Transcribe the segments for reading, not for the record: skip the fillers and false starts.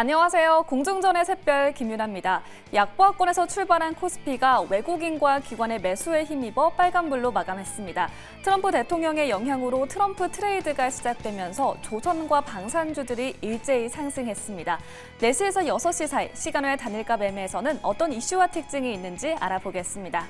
안녕하세요. 공중전의 샛별 김유나입니다. 약보합권에서 출발한 코스피가 외국인과 기관의 매수에 힘입어 빨간불로 마감했습니다. 트럼프 대통령의 영향으로 트럼프 트레이드가 시작되면서 조선과 방산주들이 일제히 상승했습니다. 4시에서 6시 사이 시간외 단일가 매매에서는 어떤 이슈와 특징이 있는지 알아보겠습니다.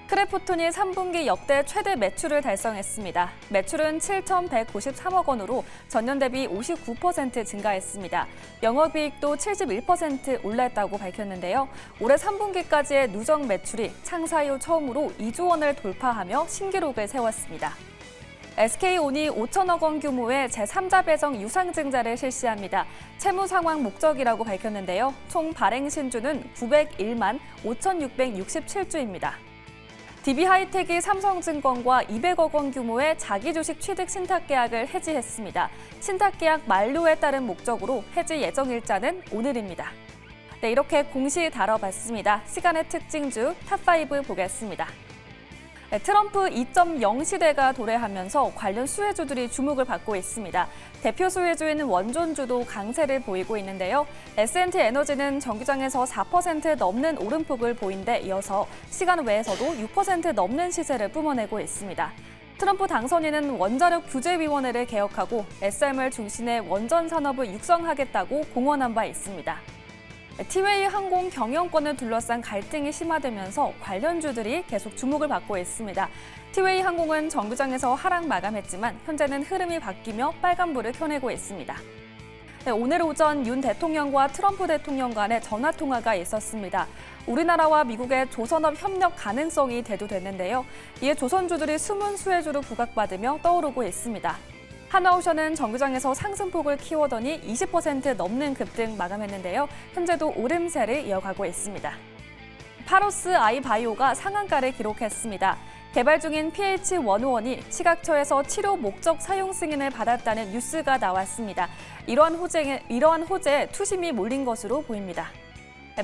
크래프톤이 3분기 역대 최대 매출을 달성했습니다. 매출은 7,193억 원으로 전년 대비 59% 증가했습니다. 영업이익도 71% 올랐다고 밝혔는데요. 올해 3분기까지의 누적 매출이 창사 이후 처음으로 2조 원을 돌파하며 신기록을 세웠습니다. SK온이 5천억 원 규모의 제3자 배정 유상증자를 실시합니다. 채무 상환 목적이라고 밝혔는데요. 총 발행 신주는 901만 5,667주입니다. DB하이텍이 삼성증권과 200억 원 규모의 자기주식 취득 신탁계약을 해지했습니다. 신탁계약 만료에 따른 목적으로 해지 예정 일자는 오늘입니다. 네, 이렇게 공시 다뤄봤습니다. 시간의 특징주 탑5 보겠습니다. 네, 트럼프 2.0 시대가 도래하면서 관련 수혜주들이 주목을 받고 있습니다. 대표 수혜주인 원전주도 강세를 보이고 있는데요. S&T 에너지는 정규장에서 4% 넘는 오름폭을 보인 데 이어서 시간 외에서도 6% 넘는 시세를 뿜어내고 있습니다. 트럼프 당선인은 원자력 규제위원회를 개혁하고 SMR 중심의 원전 산업을 육성하겠다고 공언한 바 있습니다. 티웨이 항공 경영권을 둘러싼 갈등이 심화되면서 관련주들이 계속 주목을 받고 있습니다. 티웨이 항공은 정규장에서 하락 마감했지만 현재는 흐름이 바뀌며 빨간불을 켜내고 있습니다. 네, 오늘 오전 윤 대통령과 트럼프 대통령 간의 전화통화가 있었습니다. 우리나라와 미국의 조선업 협력 가능성이 대두됐는데요. 이에 조선주들이 숨은 수혜주로 부각받으며 떠오르고 있습니다. 하나오션은 정규장에서 상승폭을 키워더니 20% 넘는 급등 마감했는데요. 현재도 오름세를 이어가고 있습니다. 파로스 아이바이오가 상한가를 기록했습니다. 개발 중인 PH151이 식약처에서 치료 목적 사용 승인을 받았다는 뉴스가 나왔습니다. 이러한 호재에 투심이 몰린 것으로 보입니다.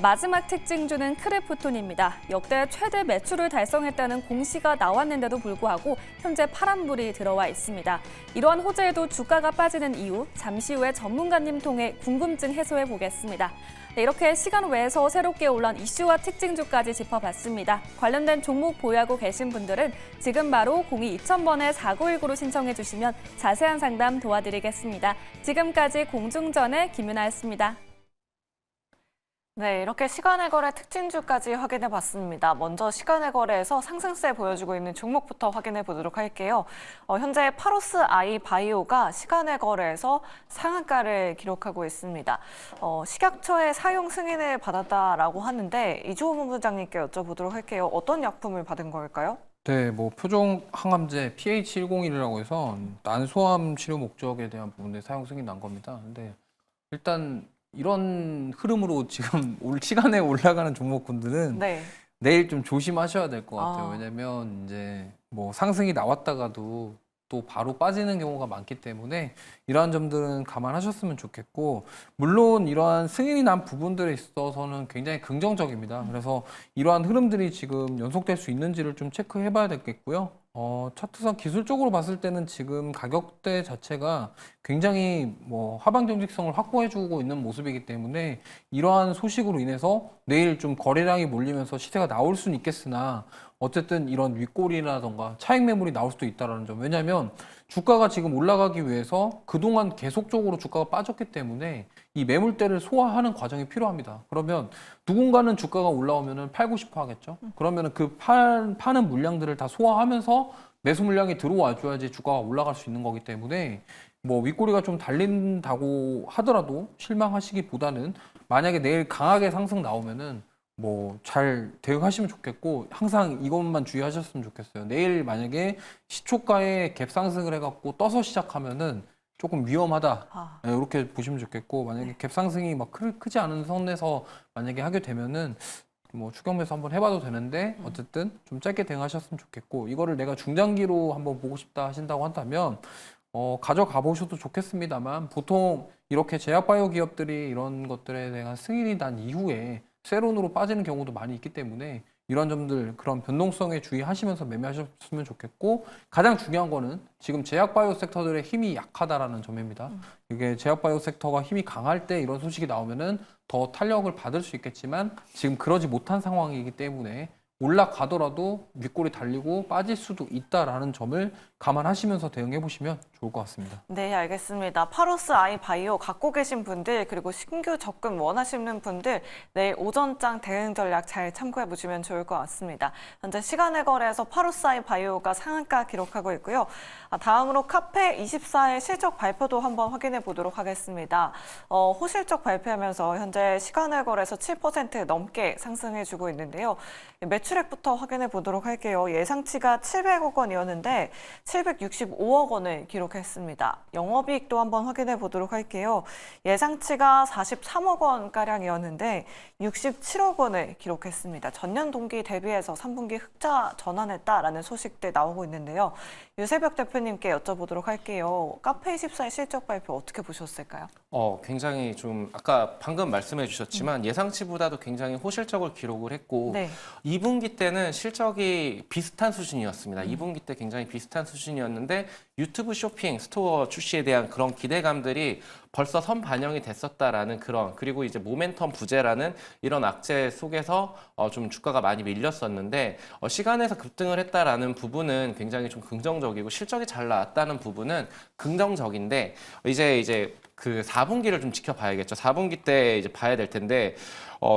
마지막 특징주는 크래프톤입니다. 역대 최대 매출을 달성했다는 공시가 나왔는데도 불구하고 현재 파란불이 들어와 있습니다. 이러한 호재에도 주가가 빠지는 이유, 잠시 후에 전문가님 통해 궁금증 해소해 보겠습니다. 네, 이렇게 시간 외에서 새롭게 올라온 이슈와 특징주까지 짚어봤습니다. 관련된 종목 보유하고 계신 분들은 지금 바로 02-2000번에 4919로 신청해 주시면 자세한 상담 도와드리겠습니다. 지금까지 공중전의 김윤아였습니다. 네, 이렇게 시간의 거래 특징주까지 확인해 봤습니다. 먼저 시간의 거래에서 상승세 보여주고 있는 종목부터 확인해 보도록 할게요. 현재 파로스 아이바이오가 시간의 거래에서 상한가를 기록하고 있습니다. 식약처의 사용 승인을 받았다라고 하는데 이주호 본부장님께 여쭤보도록 할게요. 어떤 약품을 받은 걸까요? 네, 뭐 표적 항암제 PH101이라고 해서 난소암 치료 목적에 대한 부분에 사용 승인 난 겁니다. 근데 일단 이런 흐름으로 지금 올 시간에 올라가는 종목군들은 네. 내일 좀 조심하셔야 될 것 같아요. 왜냐면 이제 뭐 상승이 나왔다가도 또 바로 빠지는 경우가 많기 때문에 이러한 점들은 감안하셨으면 좋겠고, 물론 이러한 승인이 난 부분들에 있어서는 굉장히 긍정적입니다. 그래서 이러한 흐름들이 지금 연속될 수 있는지를 좀 체크해 봐야 되겠고요. 차트상 기술적으로 봤을 때는 지금 가격대 자체가 굉장히 뭐 하방 정직성을 확보해주고 있는 모습이기 때문에 이러한 소식으로 인해서 내일 좀 거래량이 몰리면서 시세가 나올 수는 있겠으나 어쨌든 이런 윗골이라던가 차익 매물이 나올 수도 있다는 점. 왜냐하면 주가가 지금 올라가기 위해서 그동안 계속적으로 주가가 빠졌기 때문에 이 매물대를 소화하는 과정이 필요합니다. 그러면 누군가는 주가가 올라오면은 팔고 싶어 하겠죠. 그러면은 그 파는 물량들을 다 소화하면서 매수 물량이 들어와 줘야지 주가가 올라갈 수 있는 거기 때문에 뭐 윗꼬리가 좀 달린다고 하더라도 실망하시기보다는 만약에 내일 강하게 상승 나오면은 뭐 잘 대응하시면 좋겠고, 항상 이것만 주의하셨으면 좋겠어요. 내일 만약에 시초가에 갭 상승을 해갖고 떠서 시작하면은 조금 위험하다. 네, 이렇게 보시면 좋겠고, 만약에 갭 상승이 막 크지 않은 선에서 만약에 하게 되면은 뭐 추격 매수 한번 해봐도 되는데 어쨌든 좀 짧게 대응하셨으면 좋겠고, 이거를 내가 중장기로 한번 보고 싶다 하신다고 한다면 가져가 보셔도 좋겠습니다만, 보통 이렇게 제약바이오 기업들이 이런 것들에 대한 승인이 난 이후에 세론으로 빠지는 경우도 많이 있기 때문에 이런 점들 그런 변동성에 주의하시면서 매매하셨으면 좋겠고 가장 중요한 거는 지금 제약바이오 섹터들의 힘이 약하다라는 점입니다. 이게 제약바이오 섹터가 힘이 강할 때 이런 소식이 나오면은 더 탄력을 받을 수 있겠지만 지금 그러지 못한 상황이기 때문에 올라가더라도 윗골이 달리고 빠질 수도 있다라는 점을 감안하시면서 대응해 보시면 좋을 것 같습니다. 네, 알겠습니다. 파로스 아이 바이오 갖고 계신 분들 그리고 신규 접근 원하시는 분들 내일 오전장 대응 전략 잘 참고해 보시면 좋을 것 같습니다. 현재 시간의 거래에서 파로스 아이 바이오가 상한가 기록하고 있고요. 다음으로 카페24의 실적 발표도 한번 확인해 보도록 하겠습니다. 호실적 발표하면서 현재 시간의 거래에서 7% 넘게 상승해주고 있는데요. 매출액부터 확인해 보도록 할게요. 예상치가 700억 원이었는데 765억 원을 기록했습니다. 영업이익도 한번 확인해 보도록 할게요. 예상치가 43억 원가량이었는데 67억 원을 기록했습니다. 전년 동기 대비해서 3분기 흑자 전환했다라는 소식들 나오고 있는데요. 유세벽 대표님께 여쭤보도록 할게요. 카페24의 실적 발표 어떻게 보셨을까요? 굉장히 좀 아까 방금 말씀해 주셨지만 예상치보다도 굉장히 호실적을 기록을 했고 네. 2분기 때는 실적이 비슷한 수준이었습니다. 2분기 때 굉장히 비슷한 수준이었는데 유튜브 쇼핑 스토어 출시에 대한 그런 기대감들이 벌써 선반영이 됐었다라는 그런 그리고 이제 모멘텀 부재라는 이런 악재 속에서 좀 주가가 많이 밀렸었는데 시간에서 급등을 했다라는 부분은 굉장히 좀 긍정적이고 실적이 잘 나왔다는 부분은 긍정적인데 이제 그 4분기를 좀 지켜봐야겠죠. 4분기 때 이제 봐야 될 텐데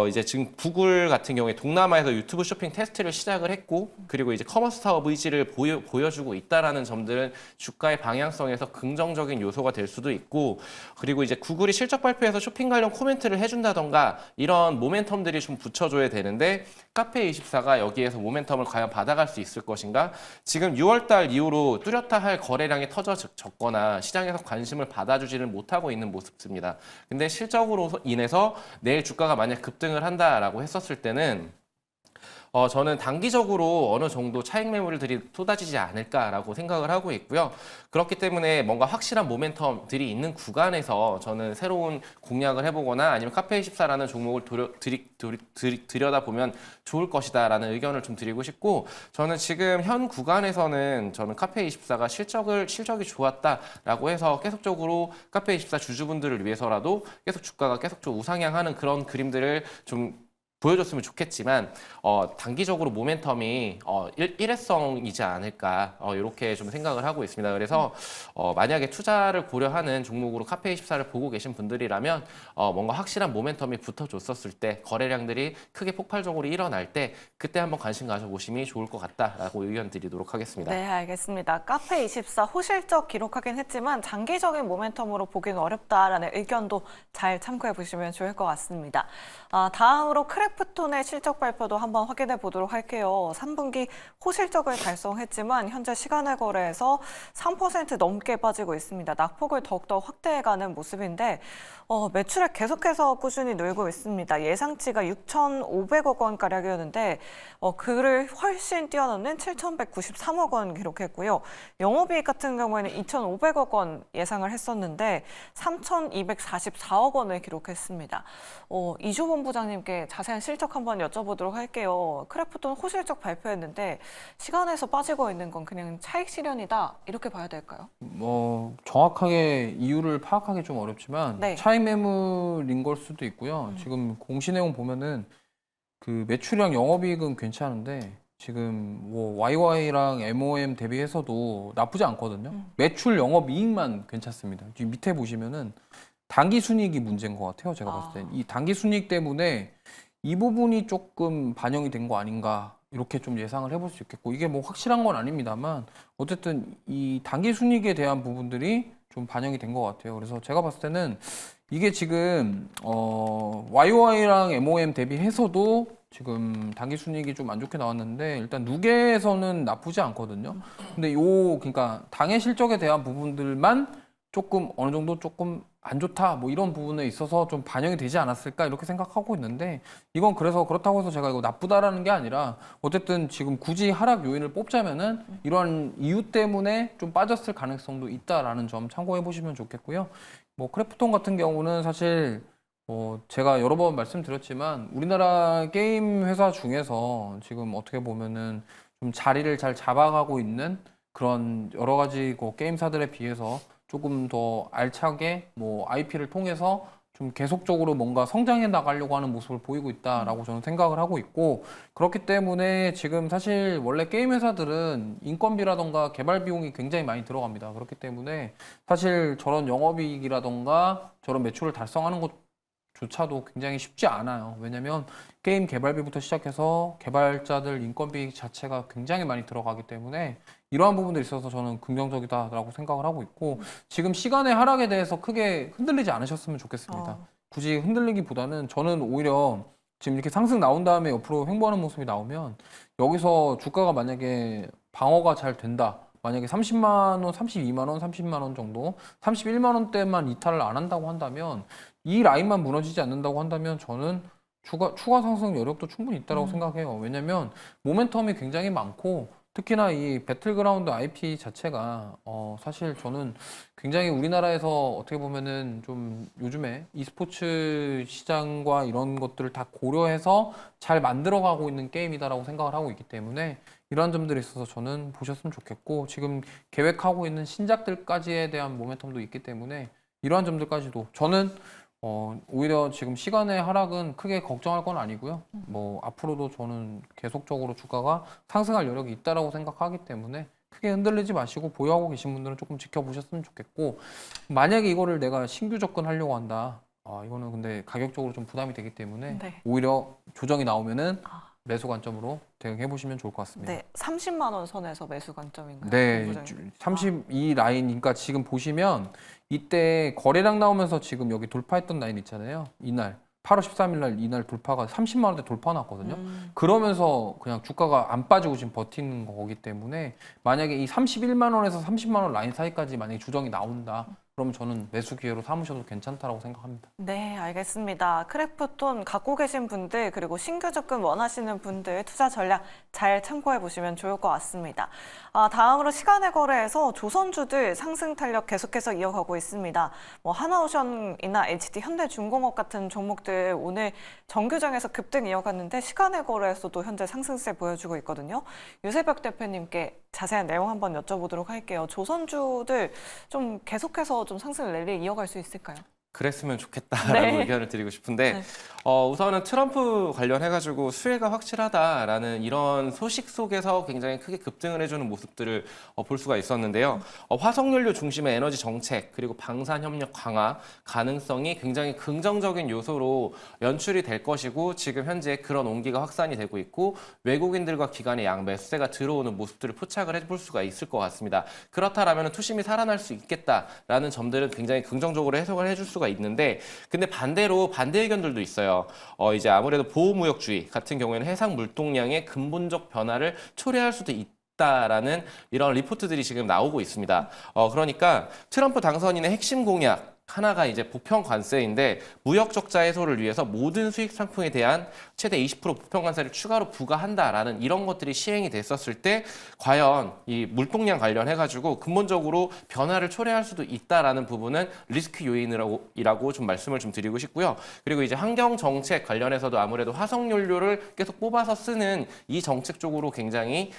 이제 지금 구글 같은 경우에 동남아에서 유튜브 쇼핑 테스트를 시작을 했고 그리고 이제 커머스 사업 의지를 보여주고 있다라는 점들은 주가의 방향성에서 긍정적인 요소가 될 수도 있고 그리고 이제 구글이 실적 발표에서 쇼핑 관련 코멘트를 해준다던가 이런 모멘텀들이 좀 붙여줘야 되는데 카페24가 여기에서 모멘텀을 과연 받아갈 수 있을 것인가? 지금 6월달 이후로 뚜렷하 할 거래량이 터져졌거나 시장에서 관심을 받아주지를 못하고 있는 모습입니다. 근데 실적으로 인해서 내일 주가가 만약 급등을 한다라고 했었을 때는 저는 단기적으로 어느 정도 차익 매물들이 쏟아지지 않을까라고 생각을 하고 있고요. 그렇기 때문에 뭔가 확실한 모멘텀들이 있는 구간에서 저는 새로운 공략을 해보거나 아니면 카페24라는 종목을 들여다보면 좋을 것이다라는 의견을 좀 드리고 싶고 저는 지금 현 구간에서는 저는 카페24가 실적이 좋았다라고 해서 계속적으로 카페24 주주분들을 위해서라도 계속 주가가 계속적으로 우상향하는 그런 그림들을 좀 보여줬으면 좋겠지만 단기적으로 모멘텀이 일회성이지 않을까 이렇게 좀 생각을 하고 있습니다. 그래서 만약에 투자를 고려하는 종목으로 카페24를 보고 계신 분들이라면 뭔가 확실한 모멘텀이 붙어줬었을 때 거래량들이 크게 폭발적으로 일어날 때 그때 한번 관심 가져보심이 좋을 것 같다라고 의견 드리도록 하겠습니다. 네, 알겠습니다. 카페24 호실적 기록하긴 했지만 장기적인 모멘텀으로 보기는 어렵다라는 의견도 잘 참고해 보시면 좋을 것 같습니다. 다음으로 크래프톤의 실적 발표도 한번 확인해 보도록 할게요. 3분기 호실적을 달성했지만 현재 시간의 거래에서 3% 넘게 빠지고 있습니다. 낙폭을 더욱더 확대해가는 모습인데 매출액 계속해서 꾸준히 늘고 있습니다. 예상치가 6,500억 원가량이었는데 그를 훨씬 뛰어넘는 7,193억 원 기록했고요. 영업이익 같은 경우에는 2,500억 원 예상을 했었는데 3,244억 원을 기록했습니다. 이조 본부장님께 자세한 실적 한번 여쭤보도록 할게요. 크래프톤 호실적 발표했는데 시간에서 빠지고 있는 건 그냥 차익 실현이다 이렇게 봐야 될까요? 정확하게 이유를 파악하기 좀 어렵지만 네. 차익 매물인 걸 수도 있고요. 지금 공시 내용 보면은 그 매출이랑 영업이익은 괜찮은데 지금 뭐 YY랑 MOM 대비해서도 나쁘지 않거든요. 매출 영업이익만 괜찮습니다. 지금 밑에 보시면은 단기 순이익이 문제인 것 같아요. 제가 봤을 때 이 단기 순이익 때문에 이 부분이 조금 반영이 된 거 아닌가 이렇게 좀 예상을 해볼 수 있겠고 이게 뭐 확실한 건 아닙니다만 어쨌든 이 단기 순이익에 대한 부분들이 좀 반영이 된 것 같아요. 그래서 제가 봤을 때는 이게 지금 YOI랑 MOM 대비해서도 지금 단기 순이익이 좀 안 좋게 나왔는데 일단 누계에서는 나쁘지 않거든요. 근데 그러니까 당해 실적에 대한 부분들만 조금 어느 정도 조금 안 좋다 뭐 이런 부분에 있어서 좀 반영이 되지 않았을까 이렇게 생각하고 있는데 이건 그래서 그렇다고 해서 제가 이거 나쁘다라는 게 아니라 어쨌든 지금 굳이 하락 요인을 뽑자면은 이런 이유 때문에 좀 빠졌을 가능성도 있다라는 점 참고해 보시면 좋겠고요. 뭐 크래프톤 같은 경우는 사실 제가 여러 번 말씀드렸지만 우리나라 게임 회사 중에서 지금 어떻게 보면은 좀 자리를 잘 잡아가고 있는 그런 여러 가지 게임사들에 비해서 조금 더 알차게 IP를 통해서 좀 계속적으로 뭔가 성장해 나가려고 하는 모습을 보이고 있다라고 저는 생각을 하고 있고, 그렇기 때문에 지금 사실 원래 게임 회사들은 인건비라던가 개발 비용이 굉장히 많이 들어갑니다. 그렇기 때문에 사실 저런 영업이익이라던가 저런 매출을 달성하는 것조차도 굉장히 쉽지 않아요. 왜냐면 게임 개발비부터 시작해서 개발자들 인건비 자체가 굉장히 많이 들어가기 때문에 이러한 부분들이 있어서 저는 긍정적이다라고 생각을 하고 있고, 지금 시간의 하락에 대해서 크게 흔들리지 않으셨으면 좋겠습니다. 굳이 흔들리기보다는 저는 오히려 지금 이렇게 상승 나온 다음에 옆으로 횡보하는 모습이 나오면 여기서 주가가 만약에 방어가 잘 된다. 만약에 30만 원, 32만 원, 30만 원 정도, 31만 원대만 이탈을 안 한다고 한다면, 이 라인만 무너지지 않는다고 한다면 저는 추가 상승 여력도 충분히 있다고 생각해요. 왜냐면 모멘텀이 굉장히 많고, 특히나 이 배틀그라운드 IP 자체가 사실 저는 굉장히 우리나라에서 어떻게 보면은 좀 요즘에 e스포츠 시장과 이런 것들을 다 고려해서 잘 만들어가고 있는 게임이다라고 생각을 하고 있기 때문에 이러한 점들이 있어서 저는 보셨으면 좋겠고, 지금 계획하고 있는 신작들까지에 대한 모멘텀도 있기 때문에 이러한 점들까지도 저는 오히려 지금 시간의 하락은 크게 걱정할 건 아니고요. 앞으로도 저는 계속적으로 주가가 상승할 여력이 있다라고 생각하기 때문에 크게 흔들리지 마시고 보유하고 계신 분들은 조금 지켜보셨으면 좋겠고, 만약에 이거를 내가 신규 접근하려고 한다. 이거는 근데 가격적으로 좀 부담이 되기 때문에 네. 오히려 조정이 나오면은 매수 관점으로 대응해 보시면 좋을 것 같습니다. 네, 30만 원 선에서 매수 관점인가요? 네, 본부장님? 32 라인, 그러니까 지금 보시면 이때 거래량 나오면서 지금 여기 돌파했던 라인 있잖아요. 이날 8월 13일 날 이날 돌파가 30만 원대 돌파 났거든요. 그러면서 그냥 주가가 안 빠지고 지금 버티는 거기 때문에 만약에 이 31만 원에서 30만 원 라인 사이까지 만약에 조정이 나온다. 그러면 저는 매수 기회로 삼으셔도 괜찮다라고 생각합니다. 네, 알겠습니다. 크래프톤 갖고 계신 분들, 그리고 신규 접근 원하시는 분들 투자 전략 잘 참고해 보시면 좋을 것 같습니다. 다음으로 시간의 거래에서 조선주들 상승 탄력 계속해서 이어가고 있습니다. 하나오션이나 HT, 현대중공업 같은 종목들 오늘 정규장에서 급등 이어갔는데 시간의 거래에서도 현재 상승세 보여주고 있거든요. 유세벽 대표님께 자세한 내용 한번 여쭤보도록 할게요. 조선주들 좀 계속해서 좀 상승 랠리 이어갈 수 있을까요? 그랬으면 좋겠다라고 네. 의견을 드리고 싶은데 네. 우선은 트럼프 관련해가지고 수혜가 확실하다라는 이런 소식 속에서 굉장히 크게 급등을 해주는 모습들을 볼 수가 있었는데요. 화석연료 중심의 에너지 정책 그리고 방산협력 강화 가능성이 굉장히 긍정적인 요소로 연출이 될 것이고, 지금 현재 그런 온기가 확산이 되고 있고 외국인들과 기관의 양 매수세가 들어오는 모습들을 포착을 해볼 수가 있을 것 같습니다. 그렇다라면 투심이 살아날 수 있겠다라는 점들은 굉장히 긍정적으로 해석을 해줄 수가 있는데, 근데 반대로 반대 의견들도 있어요. 이제 아무래도 보호무역주의 같은 경우에는 해상 물동량의 근본적 변화를 초래할 수도 있다라는 이런 리포트들이 지금 나오고 있습니다. 그러니까 트럼프 당선인의 핵심 공약 하나가 이제 보편 관세인데, 무역 적자 해소를 위해서 모든 수익 상품에 대한 최대 20% 보편 관세를 추가로 부과한다라는 이런 것들이 시행이 됐었을 때 과연 이 물동량 관련해가지고 근본적으로 변화를 초래할 수도 있다라는 부분은 리스크 요인이라고 좀 말씀을 좀 드리고 싶고요. 그리고 이제 환경 정책 관련해서도 아무래도 화석연료를 계속 뽑아서 쓰는 이 정책 쪽으로 굉장히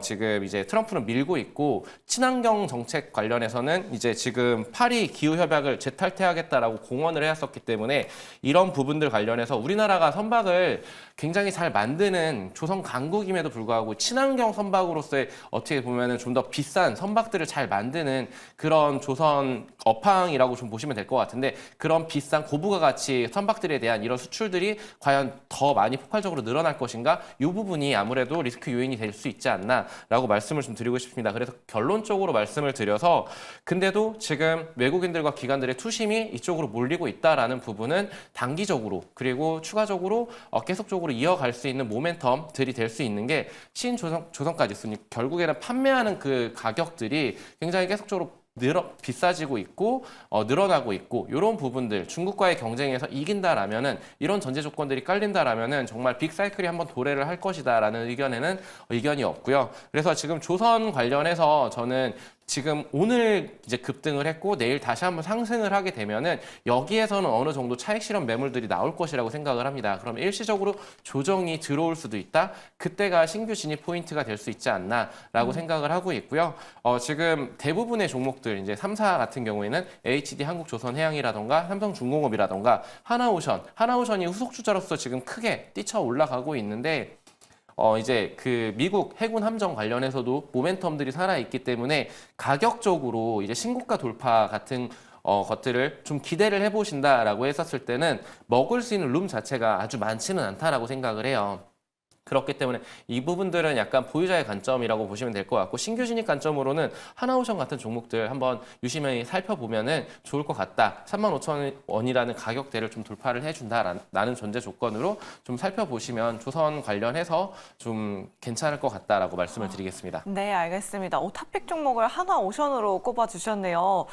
지금 이제 트럼프는 밀고 있고, 친환경 정책 관련해서는 이제 지금 파리 기후 협약을 재탈퇴하겠다라고 공언을 해왔었기 때문에 이런 부분들 관련해서 우리나라가 선박을 굉장히 잘 만드는 조선 강국임에도 불구하고 친환경 선박으로서의 어떻게 보면은 좀 더 비싼 선박들을 잘 만드는 그런 조선 업황이라고 좀 보시면 될 것 같은데, 그런 비싼 고부가 가치 선박들에 대한 이런 수출들이 과연 더 많이 폭발적으로 늘어날 것인가, 이 부분이 아무래도 리스크 요인이 될 수 있지 않나라고 말씀을 좀 드리고 싶습니다. 그래서 결론적으로 말씀을 드려서, 근데도 지금 외국인들과 기관들의 투심이 이쪽으로 몰리고 있다라는 부분은 단기적으로 그리고 추가적으로 계속적으로 이어갈 수 있는 모멘텀들이 될 수 있는 게 신조선까지 있으니 결국에는 판매하는 그 가격들이 굉장히 계속적으로 비싸지고 있고 늘어나고 있고, 이런 부분들 중국과의 경쟁에서 이긴다라면은 이런 전제 조건들이 깔린다라면은 정말 빅사이클이 한번 도래를 할 것이다라는 의견이 없고요. 그래서 지금 조선 관련해서 저는 지금 오늘 이제 급등을 했고 내일 다시 한번 상승을 하게 되면은 여기에서는 어느 정도 차익 실현 매물들이 나올 것이라고 생각을 합니다. 그럼 일시적으로 조정이 들어올 수도 있다. 그때가 신규 진입 포인트가 될 수 있지 않나라고 생각을 하고 있고요. 지금 대부분의 종목들 이제 3사 같은 경우에는 HD 한국조선해양이라던가 삼성중공업이라던가 하나오션이 후속 주자로서 지금 크게 뛰쳐 올라가고 있는데 이제 그 미국 해군 함정 관련해서도 모멘텀들이 살아있기 때문에 가격적으로 이제 신고가 돌파 같은 것들을 좀 기대를 해보신다라고 했었을 때는 먹을 수 있는 룸 자체가 아주 많지는 않다라고 생각을 해요. 그렇기 때문에 이 부분들은 약간 보유자의 관점이라고 보시면 될 것 같고 신규 진입 관점으로는 하나오션 같은 종목들 한번 유심히 살펴보면은 좋을 것 같다. 35,000원이라는 가격대를 좀 돌파를 해준다라는 전제 조건으로 좀 살펴보시면 조선 관련해서 좀 괜찮을 것 같다라고 말씀을 드리겠습니다. 네, 알겠습니다. 탑픽 종목을 하나오션으로 꼽아주셨네요.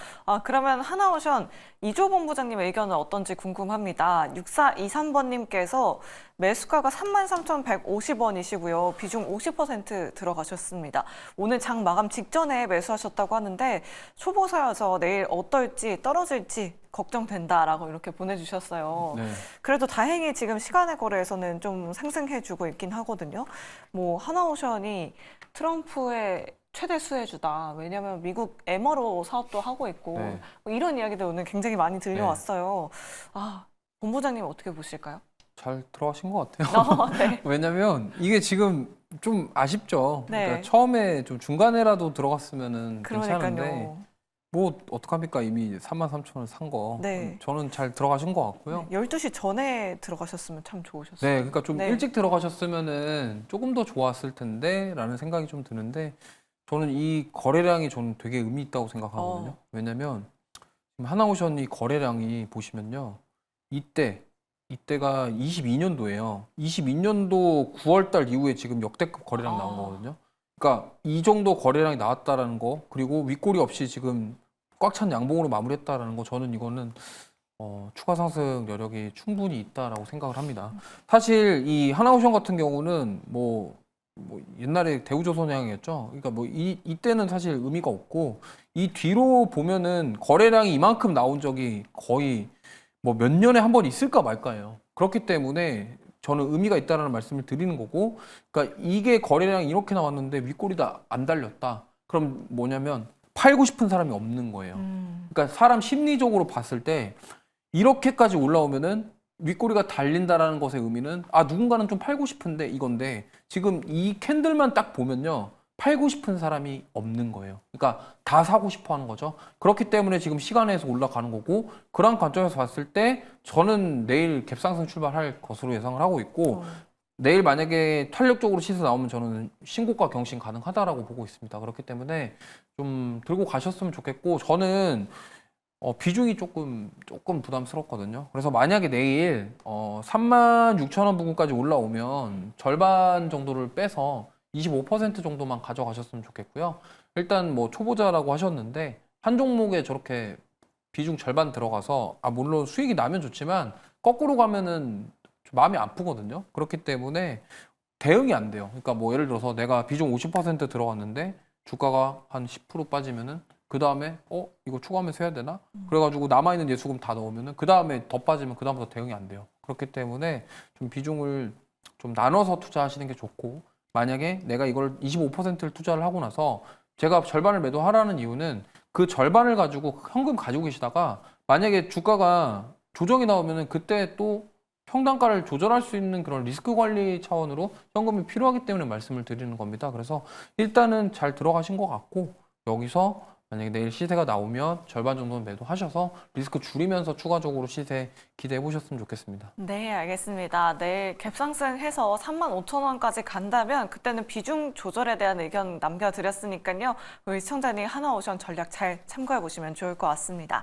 그러면 하나오션 이조 본부장님 의견은 어떤지 궁금합니다. 6423번님께서 매수가가 33,150원이시고요. 비중 50% 들어가셨습니다. 오늘 장 마감 직전에 매수하셨다고 하는데 초보사여서 내일 어떨지 떨어질지 걱정된다라고 이렇게 보내주셨어요. 네. 그래도 다행히 지금 시간의 거래에서는 좀 상승해주고 있긴 하거든요. 뭐 하나오션이 트럼프의 최대 수혜주다. 왜냐하면 미국 MRO 사업도 하고 있고 네. 뭐 이런 이야기들 오늘 굉장히 많이 들려왔어요. 본부장님 어떻게 보실까요? 잘 들어가신 것 같아요. 네. 왜냐면 이게 지금 좀 아쉽죠. 네. 그러니까 처음에 좀 중간에라도 들어갔으면은 괜찮은데 그러니까요. 뭐 어떡합니까? 이미 33,000원 산 거. 네. 저는 잘 들어가신 것 같고요. 12시 전에 들어가셨으면 참 좋으셨어요. 네, 그러니까 좀 네. 일찍 들어가셨으면은 조금 더 좋았을 텐데라는 생각이 좀 드는데 저는 이 거래량이 저는 되게 의미 있다고 생각하거든요. 왜냐면 지금 하나오션이 거래량이 보시면요. 이때가 22년도예요. 22년도 9월 달 이후에 지금 역대급 거래량 나온 거거든요. 그러니까 이 정도 거래량이 나왔다라는 거, 그리고 윗꼬리 없이 지금 꽉 찬 양봉으로 마무리했다라는 거, 저는 이거는 추가 상승 여력이 충분히 있다라고 생각을 합니다. 사실 이 하나오션 같은 경우는 뭐 옛날에 대우조선해양이었죠. 그러니까 뭐 이때는 사실 의미가 없고 이 뒤로 보면은 거래량이 이만큼 나온 적이 거의 뭐 몇 년에 한 번 있을까 말까예요. 그렇기 때문에 저는 의미가 있다라는 말씀을 드리는 거고, 그러니까 이게 거래량이 이렇게 나왔는데 윗꼬리가 안 달렸다. 그럼 뭐냐면 팔고 싶은 사람이 없는 거예요. 그러니까 사람 심리적으로 봤을 때 이렇게까지 올라오면은 윗꼬리가 달린다라는 것의 의미는 누군가는 좀 팔고 싶은데 이건데 지금 이 캔들만 딱 보면요. 팔고 싶은 사람이 없는 거예요. 그러니까 다 사고 싶어 하는 거죠. 그렇기 때문에 지금 시간에서 올라가는 거고 그런 관점에서 봤을 때 저는 내일 갭상승 출발할 것으로 예상을 하고 있고 내일 만약에 탄력적으로 시세 나오면 저는 신고가 경신 가능하다라고 보고 있습니다. 그렇기 때문에 좀 들고 가셨으면 좋겠고 저는 비중이 조금 부담스럽거든요. 그래서 만약에 내일 36,000원 부근까지 올라오면 절반 정도를 빼서 25% 정도만 가져가셨으면 좋겠고요. 일단 뭐 초보자라고 하셨는데 한 종목에 저렇게 비중 절반 들어가서 물론 수익이 나면 좋지만 거꾸로 가면은 좀 마음이 아프거든요. 그렇기 때문에 대응이 안 돼요. 그러니까 뭐 예를 들어서 내가 비중 50% 들어갔는데 주가가 한 10% 빠지면은 그 다음에 이거 추가하면서 해야 되나? 그래가지고 남아있는 예수금 다 넣으면은 그 다음에 더 빠지면 그 다음부터 대응이 안 돼요. 그렇기 때문에 좀 비중을 좀 나눠서 투자하시는 게 좋고 만약에 내가 이걸 25%를 투자를 하고 나서 제가 절반을 매도하라는 이유는 그 절반을 가지고 현금 가지고 계시다가 만약에 주가가 조정이 나오면은 그때 또 평단가를 조절할 수 있는 그런 리스크 관리 차원으로 현금이 필요하기 때문에 말씀을 드리는 겁니다. 그래서 일단은 잘 들어가신 것 같고 여기서 만약에 내일 시세가 나오면 절반 정도는 매도하셔서 리스크 줄이면서 추가적으로 시세 기대해 보셨으면 좋겠습니다. 네, 알겠습니다. 내일 갭상승해서 35,000원까지 간다면 그때는 비중 조절에 대한 의견 남겨드렸으니까요. 우리 시청자님 하나오션 전략 잘 참고해 보시면 좋을 것 같습니다.